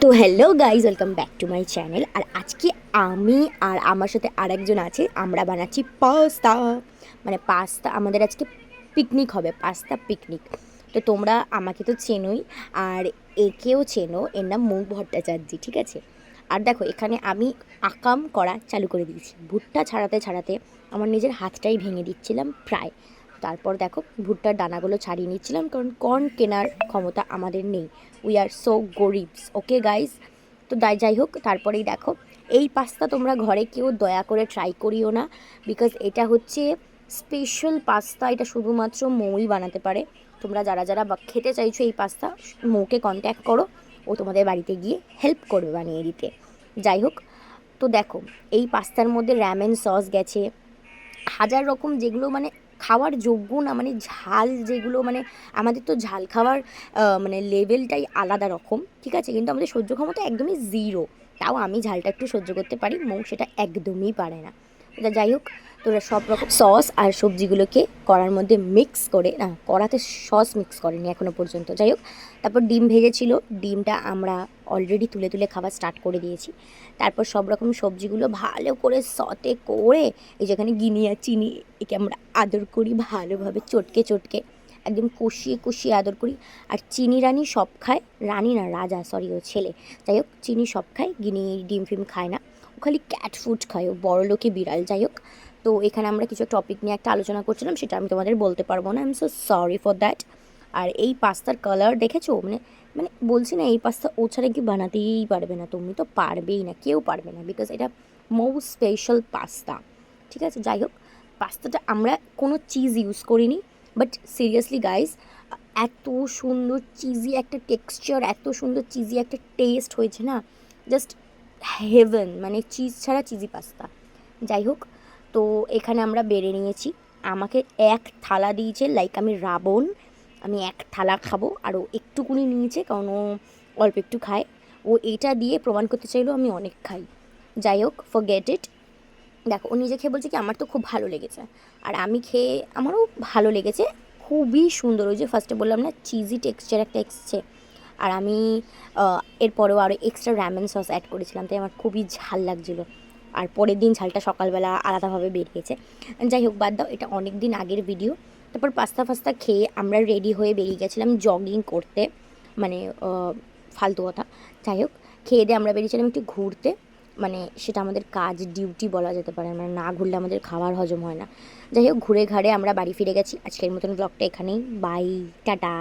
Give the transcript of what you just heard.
তো hello guys, welcome back to my channel. আর আজকে আমি আর আমার সাথে আরেকজন আছে, আমরা বানাচ্ছি পাস্তা। মানে পাস্তা আমাদের আজকে পিকনিক হবে, পাস্তা পিকনিক। তো তোমরা আমাকে তো চেনোই, আর একেও চেনো, এর নাম মৌ ভট্টাচার্য, ঠিক আছে। আর দেখো এখানে আমি আকাম করা চালু করে দিয়েছি, ভুট্টা ছাড়াতে ছাড়াতে আমার নিজের হাতটাই ভেঙে দিচ্ছিলাম প্রায়। তারপর দেখো ভুট্টার দানাগুলো ছাড়িয়ে নিচ্ছিলাম, কারণ কর্ন কেনার ক্ষমতা আমাদের নেই, উই আর সো গরিবস, ওকে গাইজ। তো যাই হোক, তারপরেই দেখো এই পাস্তা তোমরা ঘরে কেউ দয়া করে ট্রাই করিও না, বিকজ এটা হচ্ছে স্পেশাল পাস্তা, এটা শুধুমাত্র মৌই বানাতে পারে। তোমরা যারা যারা খেতে চাইছো এই পাস্তা, মৌকে কন্ট্যাক্ট করো, ও তোমাদের বাড়িতে গিয়ে হেল্প করবে বানিয়ে দিতে। যাই হোক, তো দেখো এই পাস্তার মধ্যে র্যামেন সস গেছে, হাজার রকম, যেগুলো মানে খাওয়ার যোগ্য না, মানে ঝাল যেগুলো, মানে আমাদের তো ঝাল খাওয়ার মানে লেভেলটাই আলাদা রকম, ঠিক আছে, কিন্তু আমাদের সহ্য ক্ষমতা একদমই জিরো। তাও আমি ঝালটা একটু সহ্য করতে পারি, মৌ সেটা একদমই পারে না। তো যাই হোক, তোরা সব রকম সস আর সবজিগুলোকে কড়ার মধ্যে মিক্স করে, না কড়াতে সস মিক্স করেনি এখনও পর্যন্ত, যাই হোক। তারপর ডিম ভেজেছিল, ডিমটা আমরা অলরেডি তুলে তুলে খাওয়া স্টার্ট করে দিয়েছি। তারপর সব রকম সবজিগুলো ভালো করে সতে করে, এই যেখানে গিনি আর চিনি, একে আমরা আদর করি ভালোভাবে, চটকে চটকে একদম কষিয়ে কষিয়ে আদর করি। আর চিনি রানী সব খায়, রানী না রাজা, সরি ও ছেলে। যাই হোক, চিনি সব খায়, গিনি ডিম ফিম খায় না, ও খালি ক্যাট ফুড খায়, ও বড় লোকে বিড়াল। যাই হোক, তো এখানে আমরা কিছু টপিক নিয়ে একটা আলোচনা করছিলাম, সেটা আমি তোমাদের বলতে পারবো না, I am so sorry for that. আর এই পাস্তার কালার দেখেছো, মানে মানে বলছি না, এই পাস্তা ও ছাড়া কি বানাতেই পারবে না, তুমি তো পারবেই না, কেউ পারবে না, বিকজ এটা মোস্ট স্পেশাল পাস্তা, ঠিক আছে। যাই হোক, পাস্তাটা আমরা কোনো চিজ ইউজ করিনি, বাট সিরিয়াসলি গাইজ, এত সুন্দর চিজি একটা টেক্সচার, এত সুন্দর চিজি একটা টেস্ট হয়েছে না, জাস্ট হেভেন, মানে চিজ ছাড়া চিজি পাস্তা। যাই হোক, তো এখানে আমরা বেড়ে নিয়েছি, আমাকে এক থালা দিয়েছে, লাইক আমি রাবণ, আমি এক থালা খাবো, আর ও একটুকুনি নিয়েছে, কারণ ও অল্প একটু খায়। ও এটা দিয়ে প্রমাণ করতে চাইলো আমি অনেক খাই। যাই হোক, ফরগেট ইট। দেখো ও নিজে খেয়ে বলছে কি আমার তো খুব ভালো লেগেছে, আর আমি খেয়ে আমারও ভালো লেগেছে, খুবই সুন্দর। ওই যে ফার্স্টে বললাম না, চিজি টেক্সচার একটা এসছে। আর আমি এরপরেও আরও এক্সট্রা র্যামেন সস অ্যাড করেছিলাম, তাই আমার খুবই ঝাল লাগছিলো। আর পরের দিন ঝালটা সকালবেলা আলাদাভাবে বেরিয়েছে। যাই হোক, বাদ দাও, এটা অনেক দিন আগের ভিডিও। তারপর পাস্তা ফাস্তা খেয়ে আমরা রেডি হয়ে বেরিয়ে গেছিলাম জগিং করতে, মানে ফালতু কথা। যাই হোক, খেয়ে দিয়ে আমরা বেরিয়েছিলাম একটু ঘুরতে, মানে সেটা আমাদের কাজ, ডিউটি বলা যেতে পারে, মানে না ঘুরলে আমাদের খাবার হজম হয় না। যাই হোক, ঘুরে ঘাড়ে আমরা বাড়ি ফিরে গেছি। আজকের মতন ব্লগটা এখানেই, বাই, টাটা।